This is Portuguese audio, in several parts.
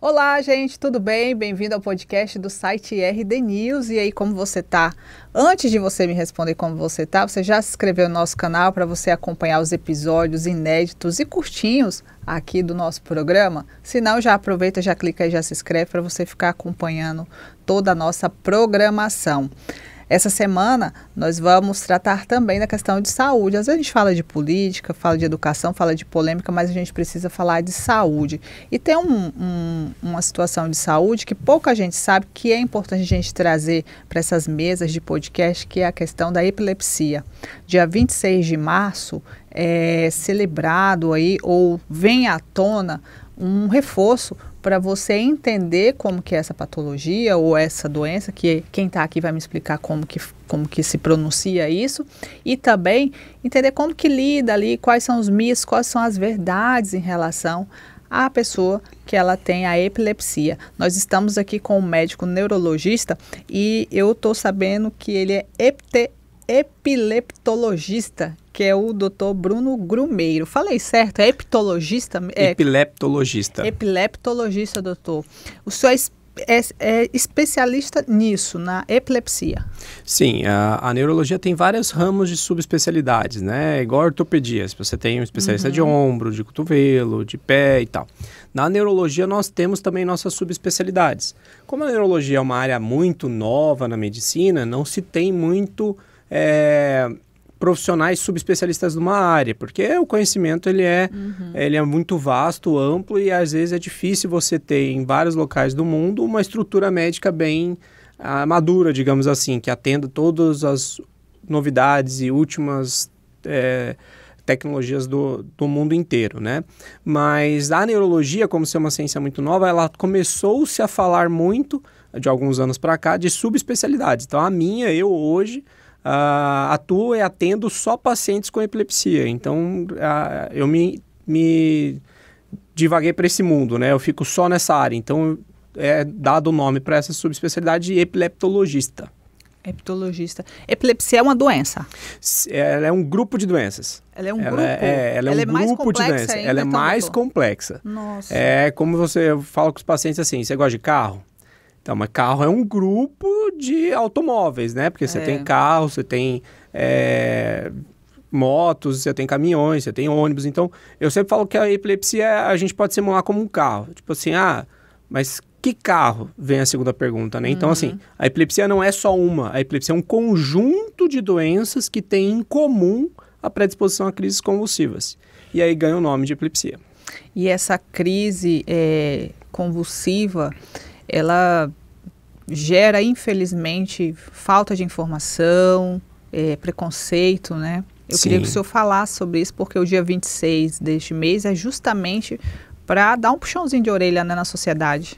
Olá, gente, tudo bem? Bem-vindo ao podcast do site RD News. E aí, como você tá? Antes de você me responder como você tá, você já se inscreveu no nosso canal para você acompanhar os episódios inéditos e curtinhos aqui do nosso programa? Se não, já aproveita, já clica e já se inscreve para você ficar acompanhando toda a nossa programação. Essa semana nós vamos tratar também da questão de saúde. Às vezes a gente fala de política, fala de educação, fala de polêmica, mas a gente precisa falar de saúde. E tem uma situação de saúde que pouca gente sabe, que é importante a gente trazer para essas mesas de podcast, que é a questão da epilepsia. Dia 26 de março é celebrado aí, ou vem à tona, um reforço para você entender como que é essa patologia ou essa doença, que quem está aqui vai me explicar como que se pronuncia isso, e também entender como que lida ali, quais são os mitos, quais são as verdades em relação à pessoa que ela tem a epilepsia. Nós estamos aqui com um médico neurologista e eu estou sabendo que ele é epileptologista, que é o Dr. Bruno Grumeiro. Falei certo? É epileptologista? Epileptologista. Epileptologista, doutor. O senhor é especialista nisso, na epilepsia? Sim, a neurologia tem vários ramos de subespecialidades, né? Igual a ortopedia, se você tem um especialista de ombro, de cotovelo, de pé e tal. Na neurologia nós temos também nossas subespecialidades. Como a neurologia é uma área muito nova na medicina, não se tem muito profissionais subespecialistas numa área, porque o conhecimento ele é muito vasto, amplo, e às vezes é difícil você ter em vários locais do mundo uma estrutura médica bem madura, digamos assim, que atenda todas as novidades e últimas tecnologias do mundo inteiro, né? Mas a neurologia, como ser uma ciência muito nova, ela começou-se a falar muito, de alguns anos para cá, de subespecialidades. Então eu hoje atuo e atendo só pacientes com epilepsia. Então, eu me divaguei para esse mundo, né? Eu fico só nessa área. Então, é dado o nome para essa subespecialidade de epileptologista. Epileptologista. Epilepsia é uma doença? Ela é um grupo de doenças. Ela é um grupo? Ela é um grupo de doenças. Ela é mais complexa. Nossa. É como você fala com os pacientes assim, você gosta de carro? Então, mas carro é um grupo de automóveis, né? Porque você tem carro, você tem motos, você tem caminhões, você tem ônibus. Então, eu sempre falo que a epilepsia a gente pode simular como um carro. Tipo assim, mas que carro? Vem a segunda pergunta, né? Então, assim, a epilepsia não é só uma. A epilepsia é um conjunto de doenças que tem em comum a predisposição a crises convulsivas. E aí ganha o nome de epilepsia. E essa crise convulsiva, ela gera, infelizmente, falta de informação, preconceito, né? Eu queria que o senhor falasse sobre isso, porque o dia 26 deste mês é justamente para dar um puxãozinho de orelha, né, na sociedade.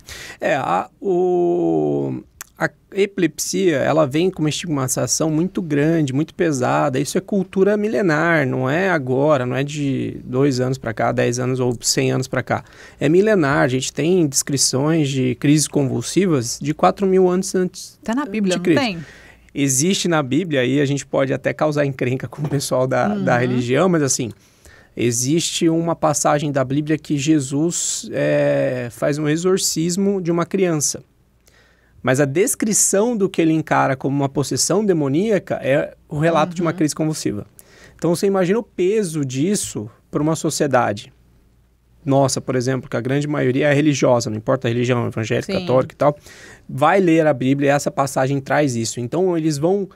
A epilepsia, ela vem com uma estigmatização muito grande, muito pesada. Isso é cultura milenar, não é agora, não é de 2 anos para cá, 10 anos ou 100 anos para cá. É milenar, a gente tem descrições de crises convulsivas de 4.000 anos antes. Está na Bíblia, não tem? Existe na Bíblia, aí a gente pode até causar encrenca com o pessoal da religião, mas assim, existe uma passagem da Bíblia que Jesus faz um exorcismo de uma criança. Mas a descrição do que ele encara como uma possessão demoníaca é o relato de uma crise convulsiva. Então, você imagina o peso disso para uma sociedade. Nossa, por exemplo, que a grande maioria é religiosa, não importa a religião, evangélica, católica e tal, vai ler a Bíblia e essa passagem traz isso. Então, eles vão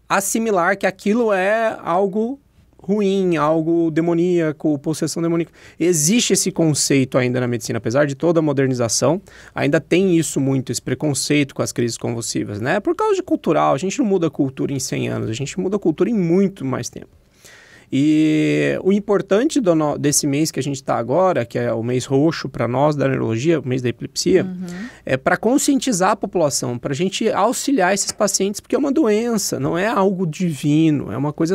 assimilar que aquilo é algo ruim, algo demoníaco, possessão demoníaca. Existe esse conceito ainda na medicina, apesar de toda a modernização, ainda tem isso muito, esse preconceito com as crises convulsivas, né? Por causa de cultural, a gente não muda a cultura em 100 anos, a gente muda a cultura em muito mais tempo. E o importante desse mês que a gente está agora, que é o mês roxo para nós da neurologia, o mês da epilepsia, é para conscientizar a população, para a gente auxiliar esses pacientes, porque é uma doença, não é algo divino, é uma coisa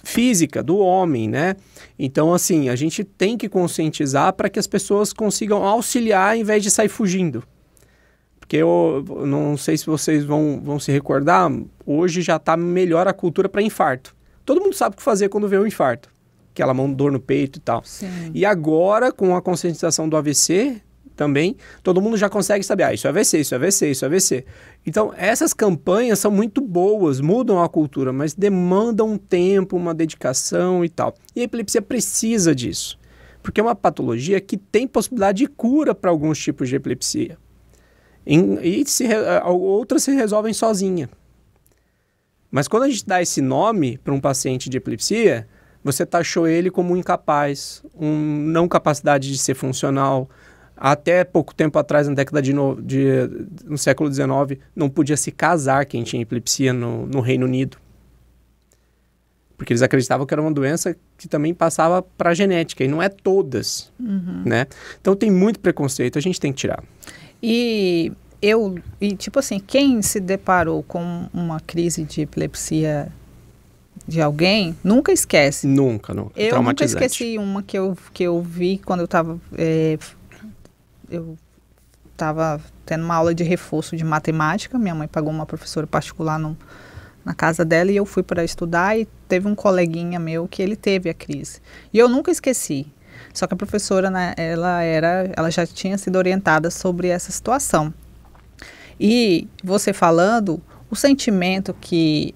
física do homem, né? Então, assim, a gente tem que conscientizar para que as pessoas consigam auxiliar em vez de sair fugindo. Porque eu não sei se vocês vão se recordar, hoje já está melhor a cultura para infarto. Todo mundo sabe o que fazer quando vê um infarto. Aquela dor no peito e tal. Sim. E agora, com a conscientização do AVC, também, todo mundo já consegue saber, isso é AVC, isso é AVC, isso é AVC. Então, essas campanhas são muito boas, mudam a cultura, mas demandam um tempo, uma dedicação e tal. E a epilepsia precisa disso, porque é uma patologia que tem possibilidade de cura para alguns tipos de epilepsia. Outras se resolvem sozinha. Mas quando a gente dá esse nome para um paciente de epilepsia, você taxou ele como um incapaz, não capacidade de ser funcional. Até pouco tempo atrás, na década no século XIX, não podia se casar quem tinha epilepsia no Reino Unido. Porque eles acreditavam que era uma doença que também passava para a genética, e não é todas, né? Então tem muito preconceito, a gente tem que tirar. E tipo assim, quem se deparou com uma crise de epilepsia de alguém, nunca esquece. Nunca. Eu nunca esqueci uma que eu vi quando eu estava tendo uma aula de reforço de matemática. Minha mãe pagou uma professora particular na casa dela e eu fui para estudar, e teve um coleguinha meu que ele teve a crise. E eu nunca esqueci. Só que a professora, né, ela já tinha sido orientada sobre essa situação. E você falando, o sentimento que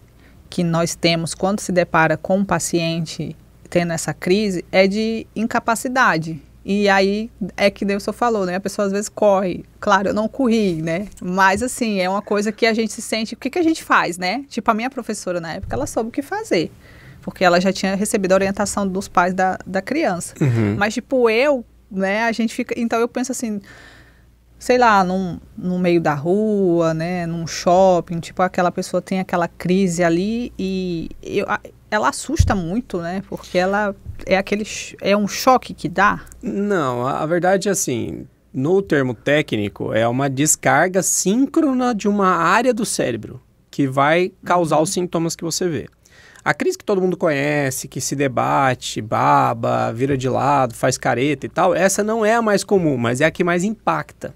nós temos quando se depara com um paciente tendo essa crise é de incapacidade. E aí é que Deus falou, né? A pessoa às vezes corre. Claro, eu não corri, né? Mas assim, é uma coisa que a gente se sente... O que a gente faz, né? Tipo, a minha professora na época, ela soube o que fazer. Porque ela já tinha recebido a orientação dos pais da criança. Mas tipo, né? A gente fica... Então eu penso assim... Sei lá, no meio da rua, né, num shopping, tipo, aquela pessoa tem aquela crise ali e ela assusta muito, né, porque ela é um choque que dá. Não, a verdade é assim, no termo técnico, é uma descarga síncrona de uma área do cérebro que vai causar os sintomas que você vê. A crise que todo mundo conhece, que se debate, baba, vira de lado, faz careta e tal, essa não é a mais comum, mas é a que mais impacta.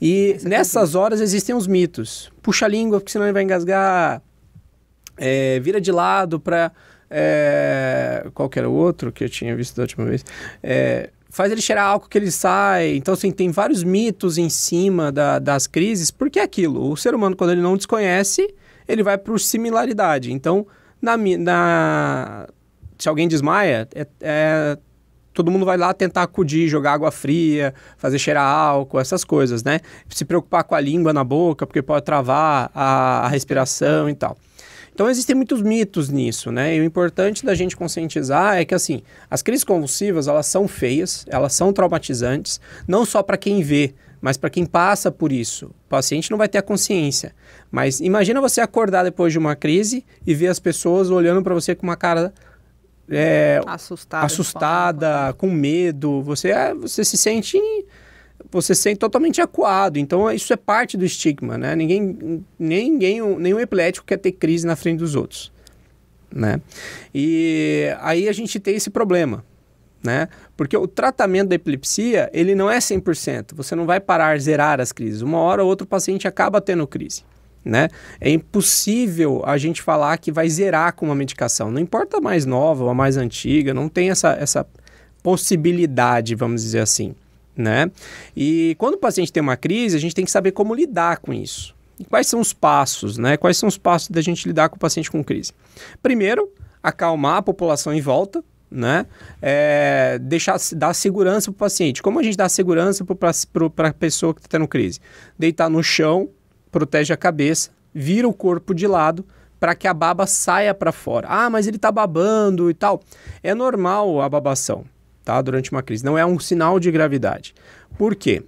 E nessas horas existem os mitos. Puxa a língua, porque senão ele vai engasgar. Vira de lado para... qual que era o outro que eu tinha visto da última vez? Faz ele cheirar álcool que ele sai. Então, assim, tem vários mitos em cima das crises. Porque é aquilo. O ser humano, quando ele não desconhece, ele vai por similaridade. Então, se alguém desmaia, todo mundo vai lá tentar acudir, jogar água fria, fazer cheirar álcool, essas coisas, né? Se preocupar com a língua na boca, porque pode travar a respiração e tal. Então, existem muitos mitos nisso, né? E o importante da gente conscientizar é que, assim, as crises convulsivas, elas são feias, elas são traumatizantes, não só para quem vê, mas para quem passa por isso. O paciente não vai ter a consciência. Mas imagina você acordar depois de uma crise e ver as pessoas olhando para você com uma cara... assustada, com medo, você se sente totalmente acuado. Então isso é parte do estigma, né? Nenhum epilético quer ter crise na frente dos outros, né? E aí a gente tem esse problema, né? Porque o tratamento da epilepsia, ele não é 100%, você não vai zerar as crises, uma hora ou outra o paciente acaba tendo crise, né? É impossível a gente falar que vai zerar com uma medicação. Não importa a mais nova ou a mais antiga, não tem essa possibilidade, vamos dizer assim, né? E quando o paciente tem uma crise, a gente tem que saber como lidar com isso. E quais são os passos, né? Quais são os passos da gente lidar com o paciente com crise? Primeiro, acalmar a população em volta, né? Dar segurança para o paciente. Como a gente dá segurança para a pessoa que está tendo crise? Deitar no chão, protege a cabeça, vira o corpo de lado para que a baba saia para fora. Ah, mas ele está babando e tal. É normal a babação, tá? Durante uma crise. Não é um sinal de gravidade. Por quê?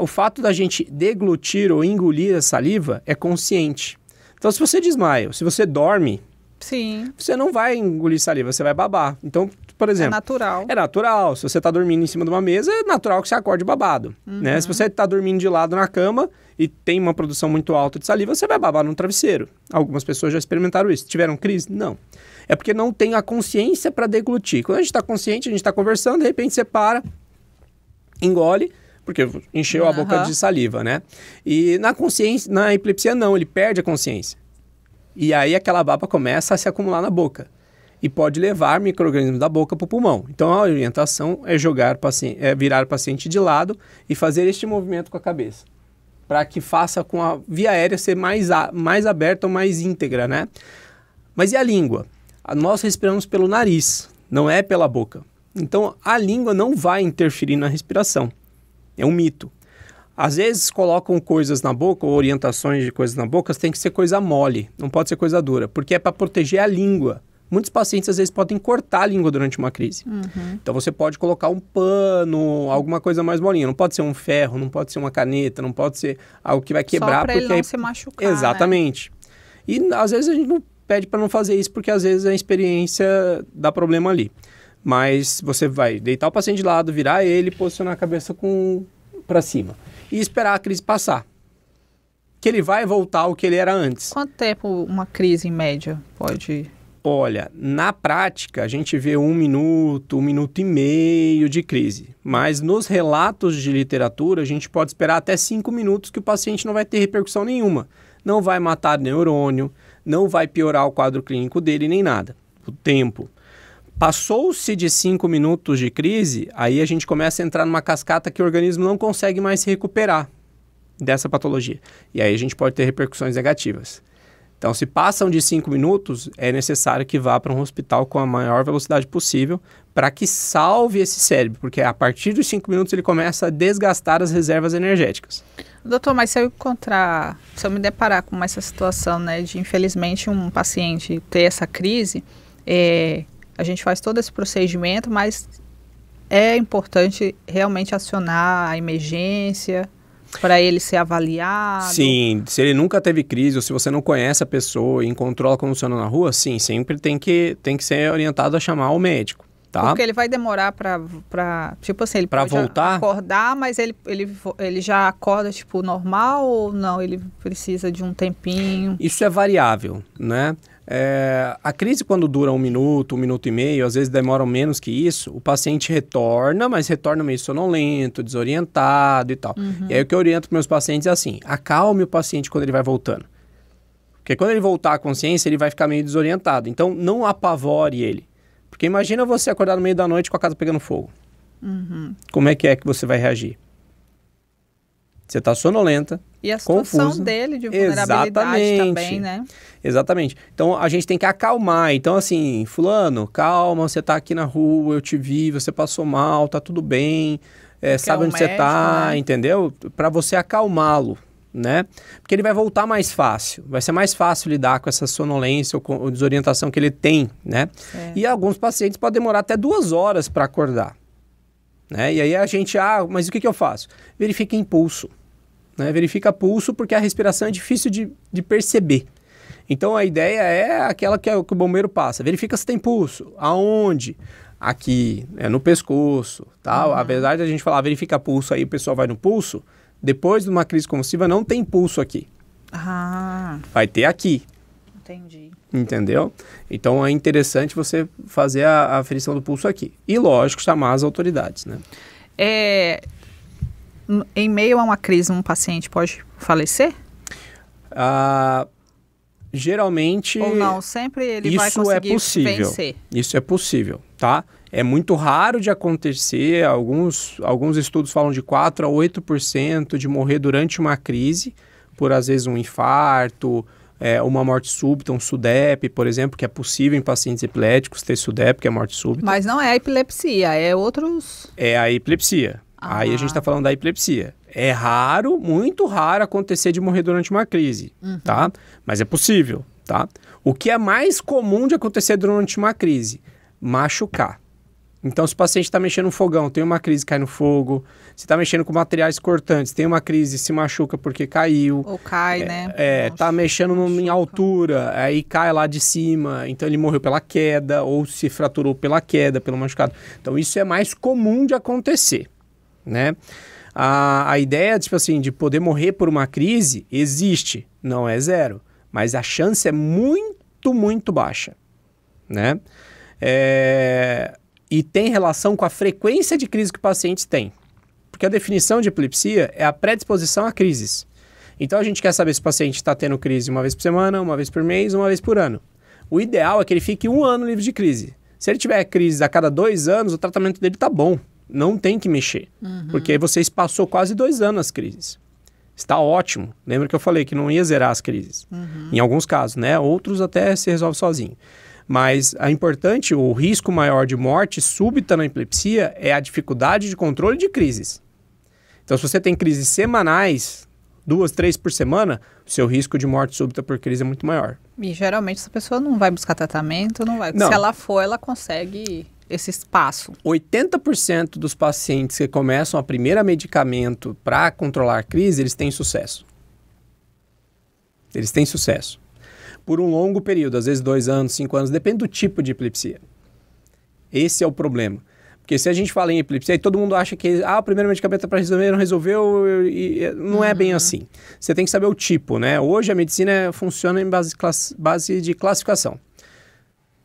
O fato da gente deglutir ou engolir a saliva é consciente. Então, se você desmaia, se você dorme, sim, você não vai engolir saliva, você vai babar. Então, por exemplo... É natural. É natural. Se você está dormindo em cima de uma mesa, é natural que você acorde babado, né? Se você está dormindo de lado na cama e tem uma produção muito alta de saliva, você vai babar no travesseiro. Algumas pessoas já experimentaram isso. Tiveram crise? Não. É porque não tem a consciência para deglutir. Quando a gente está consciente, a gente está conversando, de repente você para, engole, porque encheu a boca de saliva, né? E na epilepsia não, ele perde a consciência. E aí aquela baba começa a se acumular na boca. e pode levar micro-organismos da boca para o pulmão. Então, a orientação é virar o paciente de lado e fazer este movimento com a cabeça, para que faça com a via aérea ser mais aberta ou mais íntegra, né? Mas e a língua? Nós respiramos pelo nariz, não é pela boca. Então, a língua não vai interferir na respiração. É um mito. Às vezes colocam coisas na boca, ou orientações de coisas na boca, tem que ser coisa mole, não pode ser coisa dura, porque é para proteger a língua. Muitos pacientes às vezes podem cortar a língua durante uma crise. Então você pode colocar um pano, alguma coisa mais molinha. Não pode ser um ferro, não pode ser uma caneta, não pode ser algo que vai quebrar. Só para ele não se machucar. Exatamente. Né? E às vezes a gente não pede para não fazer isso, porque às vezes a experiência dá problema ali. Mas você vai deitar o paciente de lado, virar ele, posicionar a cabeça para cima. E esperar a crise passar. Que ele vai voltar ao que ele era antes. Quanto tempo uma crise em média pode... Olha, na prática, a gente vê 1 minuto, 1 minuto e meio de crise. Mas nos relatos de literatura, a gente pode esperar até 5 minutos que o paciente não vai ter repercussão nenhuma. Não vai matar neurônio, não vai piorar o quadro clínico dele, nem nada. O tempo. Passou-se de 5 minutos de crise, aí a gente começa a entrar numa cascata que o organismo não consegue mais se recuperar dessa patologia. E aí a gente pode ter repercussões negativas. Então, se passam de 5 minutos, é necessário que vá para um hospital com a maior velocidade possível para que salve esse cérebro, porque a partir dos 5 minutos ele começa a desgastar as reservas energéticas. Doutor, mas se eu me deparar com essa situação, né, de infelizmente um paciente ter essa crise, a gente faz todo esse procedimento, mas é importante realmente acionar a emergência para ele ser avaliado? Sim, se ele nunca teve crise ou se você não conhece a pessoa e encontrou ela condicionando na rua, sim, sempre tem que ser orientado a chamar o médico, tá? Porque ele vai demorar para tipo assim, ele pode voltar? Acordar, mas ele já acorda tipo normal ou não? Ele precisa de um tempinho? Isso é variável, né? A crise, quando dura 1 minuto, 1 minuto e meio, às vezes demora menos que isso, o paciente retorna, mas retorna meio sonolento, desorientado e tal. E aí o que eu oriento para meus pacientes é assim, acalme o paciente quando ele vai voltando. Porque quando ele voltar à consciência, ele vai ficar meio desorientado. Então, não apavore ele. Porque imagina você acordar no meio da noite com a casa pegando fogo. Como é que você vai reagir? Você está sonolenta, e a situação confusa. Dele de vulnerabilidade também, né? Exatamente. Então, a gente tem que acalmar. Então, assim, fulano, calma, você está aqui na rua, eu te vi, você passou mal, tá tudo bem, sabe onde você está, né? Entendeu? Para você acalmá-lo, né? Porque ele vai voltar mais fácil. Vai ser mais fácil lidar com essa sonolência ou com a desorientação que ele tem, né? E alguns pacientes podem demorar até 2 horas para acordar. Né? E aí a gente, mas o que eu faço? Verifica impulso. Né? Verifica pulso porque a respiração é difícil de perceber. Então a ideia é aquela que o bombeiro passa. Verifica se tem pulso. Aonde? Aqui, no pescoço. Tá? Apesar de a gente falar verifica pulso, aí o pessoal vai no pulso. Depois de uma crise convulsiva não tem pulso aqui. Vai ter aqui. Entendi. Entendeu? Então é interessante você fazer a aferição do pulso aqui. E lógico, chamar as autoridades, né? Em meio a uma crise, um paciente pode falecer? Geralmente... Ou não, sempre ele vai conseguir vencer? Isso é possível, tá? É muito raro de acontecer, alguns estudos falam de 4 a 8% de morrer durante uma crise, por às vezes um infarto, uma morte súbita, um SUDEP, por exemplo, que é possível em pacientes epiléticos ter SUDEP, que é morte súbita. Mas não é a epilepsia, é outros... É a epilepsia. Aí a gente está falando da epilepsia. É raro, muito raro acontecer de morrer durante uma crise, tá? Mas é possível, tá? O que é mais comum de acontecer durante uma crise? Machucar. Então, se o paciente está mexendo no fogão, tem uma crise, cai no fogo. Se está mexendo com materiais cortantes, tem uma crise, se machuca porque caiu. Ou cai, né? Está mexendo em altura, aí cai lá de cima. Então, ele morreu pela queda ou se fraturou pela queda, pelo machucado. Então, isso é mais comum de acontecer, né? A ideia, tipo assim, de poder morrer por uma crise existe, não é zero. Mas a chance é muito, muito baixa, né? E tem relação com a frequência de crise que o paciente tem. Porque a definição de epilepsia é a predisposição a crises. Então, a gente quer saber se o paciente está tendo crise uma vez por semana, uma vez por mês, uma vez por ano. O ideal é que ele fique 1 ano livre de crise. Se ele tiver crise a cada 2 anos, o tratamento dele tá bom. Não tem que mexer. Porque aí você passou quase 2 anos as crises. Está ótimo. Lembra que eu falei que não ia zerar as crises? Em alguns casos, né? Outros até se resolve sozinho. Mas é importante, o risco maior de morte súbita na epilepsia é a dificuldade de controle de crises. Então, se você tem crises semanais, 2, 3 por semana, o seu risco de morte súbita por crise é muito maior. E geralmente essa pessoa não vai buscar tratamento, não vai. Não. Se ela for, ela consegue esse espaço. 80% dos pacientes que começam a primeiro medicamento para controlar a crise, eles têm sucesso. Eles têm sucesso. Por um longo período, às vezes 2 anos, 5 anos, depende do tipo de epilepsia. Esse é o problema. Porque se a gente fala em epilepsia, aí todo mundo acha que o primeiro medicamento é para resolver, não resolveu, e não é bem assim. Você tem que saber o tipo, né? Hoje a medicina funciona em base de classificação.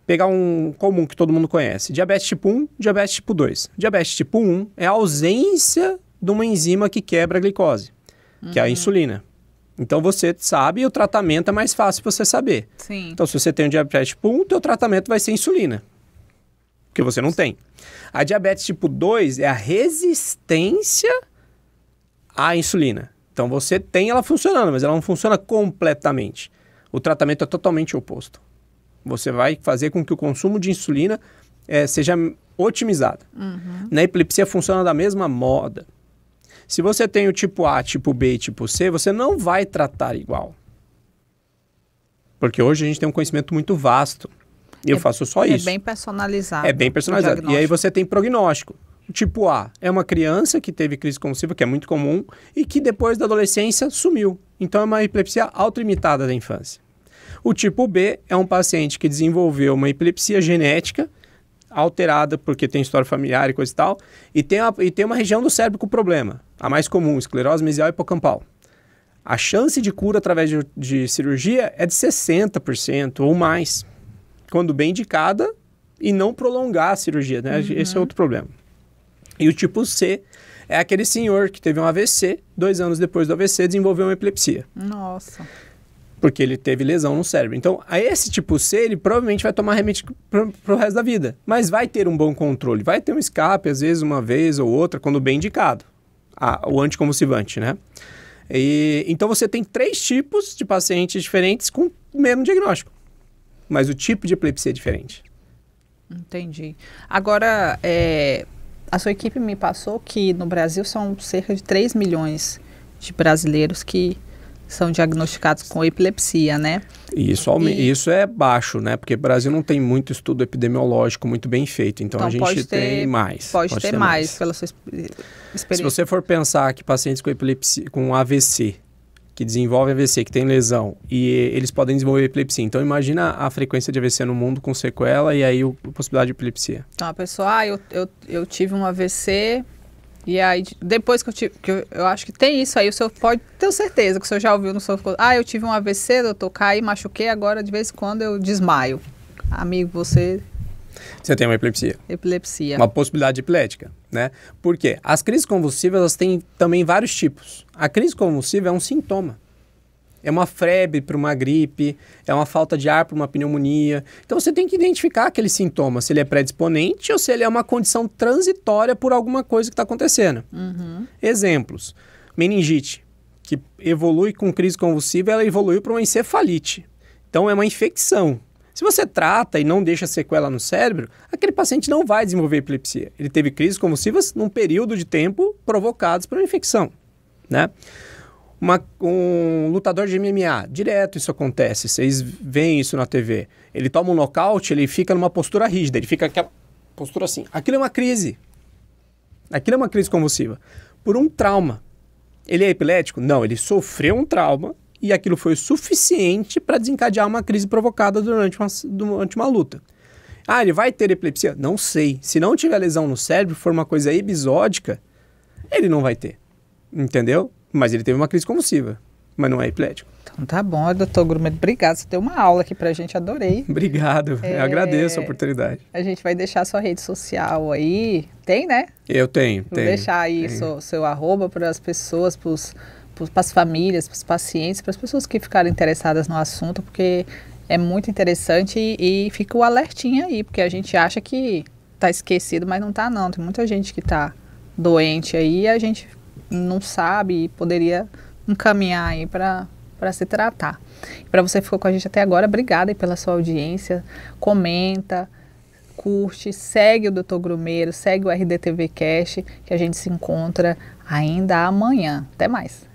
Pegar um comum que todo mundo conhece. Diabetes tipo 1, diabetes tipo 2. Diabetes tipo 1 é a ausência de uma enzima que quebra a glicose, que é a insulina. Então você sabe e o tratamento é mais fácil você saber. Sim. Então se você tem um diabetes tipo 1, o teu tratamento vai ser insulina, porque você não tem. A diabetes tipo 2 é a resistência à insulina. Então você tem ela funcionando, mas ela não funciona completamente. O tratamento é totalmente oposto. Você vai fazer com que o consumo de insulina seja otimizado. Na epilepsia funciona da mesma moda. Se você tem o tipo A, tipo B e tipo C, você não vai tratar igual. Porque hoje a gente tem um conhecimento muito vasto. E eu faço só isso. É bem personalizado. É bem personalizado. E aí você tem prognóstico. O tipo A é uma criança que teve crise convulsiva, que é muito comum, e que depois da adolescência sumiu. Então é uma epilepsia autolimitada da infância. O tipo B é um paciente que desenvolveu uma epilepsia genética alterada porque tem história familiar e coisa e tal, e tem uma região do cérebro com problema, a mais comum, esclerose mesial hipocampal. A chance de cura através de cirurgia é de 60% ou mais, quando bem indicada e não prolongar a cirurgia, né? Esse é outro problema. E o tipo C é aquele senhor que teve um AVC, 2 anos depois do AVC desenvolveu uma epilepsia. Nossa. Porque ele teve lesão no cérebro. Então, a esse tipo C, ele provavelmente vai tomar remédio pro resto da vida. Mas vai ter um bom controle. Vai ter um escape, às vezes, uma vez ou outra, quando bem indicado. O anticonvulsivante, né? Então, você tem 3 tipos de pacientes diferentes com o mesmo diagnóstico. Mas o tipo de epilepsia é diferente. Entendi. Agora, a sua equipe me passou que no Brasil são cerca de 3 milhões de brasileiros que são diagnosticados com epilepsia, né? Isso é baixo, né? Porque o Brasil não tem muito estudo epidemiológico muito bem feito. Então a gente tem mais. Pode ter mais, pela sua experiência. Se você for pensar que pacientes com epilepsia, com AVC, que desenvolvem AVC, que tem lesão, e eles podem desenvolver epilepsia. Então imagina a frequência de AVC no mundo com sequela e aí a possibilidade de epilepsia. Então a pessoa, eu tive um AVC... E aí, depois que eu acho que tem isso aí, o senhor pode ter certeza que o senhor já ouviu no seu... eu tive um AVC, doutor, caí, machuquei, agora de vez em quando eu desmaio. Amigo, você tem uma epilepsia. Epilepsia. Uma possibilidade epilética, né? Por quê? As crises convulsivas, elas têm também vários tipos. A crise convulsiva é um sintoma. É uma febre para uma gripe, é uma falta de ar para uma pneumonia. Então você tem que identificar aquele sintoma, se ele é predisponente ou se ele é uma condição transitória por alguma coisa que está acontecendo. Exemplos: meningite, que evolui com crise convulsiva, ela evoluiu para uma encefalite. Então é uma infecção. Se você trata e não deixa sequela no cérebro, aquele paciente não vai desenvolver epilepsia. Ele teve crises convulsivas num período de tempo provocados por uma infecção, né? Um lutador de MMA, direto isso acontece, vocês veem isso na TV. Ele toma um nocaute, ele fica numa postura rígida, ele fica aquela postura assim. Aquilo é uma crise. Aquilo é uma crise convulsiva. Por um trauma. Ele é epilético? Não, ele sofreu um trauma e aquilo foi o suficiente para desencadear uma crise provocada durante uma luta. Ele vai ter epilepsia? Não sei. Se não tiver lesão no cérebro, for uma coisa episódica, ele não vai ter. Entendeu? Mas ele teve uma crise convulsiva, mas não é epilético. Então tá bom, doutor Grumete, obrigado. Você deu uma aula aqui pra gente, adorei. Obrigado, eu agradeço a oportunidade. A gente vai deixar sua rede social aí. Tem, né? Eu tenho. Vou deixar aí seu arroba para as pessoas, para as famílias, para os pacientes, para as pessoas que ficarem interessadas no assunto, porque é muito interessante e fica o alertinho aí, porque a gente acha que tá esquecido, mas não tá não. Tem muita gente que tá doente aí e a gente não sabe e poderia encaminhar aí para se tratar. Para você que ficou com a gente até agora, obrigada aí pela sua audiência. Comenta, curte, segue o Dr. Grumeiro, segue o RDTV Cast, que a gente se encontra ainda amanhã. Até mais.